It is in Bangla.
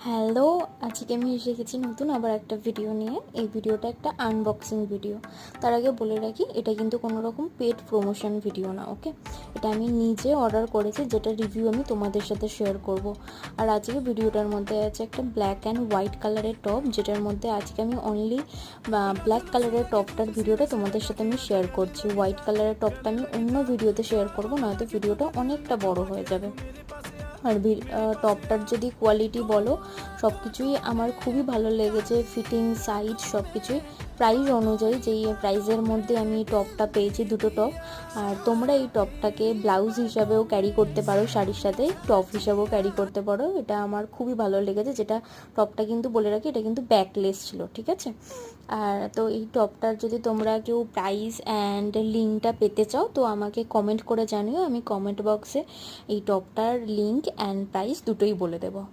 হ্যালো, আজকে আমি এসে গেছি নতুন আবার একটা ভিডিও নিয়ে। এই ভিডিওটা একটা আনবক্সিং ভিডিও। তার আগে বলে রাখি, এটা কিন্তু কোনো রকম পেড প্রমোশন ভিডিও না, ওকে? এটা আমি নিজে অর্ডার করেছি, যেটা রিভিউ আমি তোমাদের সাথে শেয়ার করব। আর আজকে ভিডিওটার মধ্যে আছে একটা ব্ল্যাক অ্যান্ড হোয়াইট কালারের টপ, যেটার মধ্যে আজকে আমি অনলি ব্ল্যাক কালারের টপটার ভিডিওটা তোমাদের সাথে আমি শেয়ার করছি। হোয়াইট কালারের টপটা আমি অন্য ভিডিওতে শেয়ার করবো, নয়তো ভিডিওটা অনেকটা বড় হয়ে যাবে। আর টপটার যদি কোয়ালিটি বলো, সব কিছুই আমার খুবই ভালো লেগেছে। ফিটিং, সাইজ সব কিছুই প্রাইস অনুযায়ী, যেই প্রাইসের মধ্যে আমি টপটা পেয়েছি, দুটো টপ। আর তোমরা এই টপটাকে ব্লাউজ হিসাবেও ক্যারি করতে পারো, শাড়ির সাথে টপ হিসাবেও ক্যারি করতে পারো। এটা আমার খুবই ভালো লেগেছে। যেটা টপটা কিন্তু বলে রাখি, এটা কিন্তু ব্যাকলেস ছিল, ঠিক আছে? আর তো এই টপটার যদি তোমরা কেউ প্রাইস অ্যান্ড লিঙ্কটা পেতে চাও, তো আমাকে কমেন্ট করে জানিও। আমি কমেন্ট বক্সে এই টপটার লিঙ্ক অ্যান্ড প্রাইস দুটোই বলে দেবো।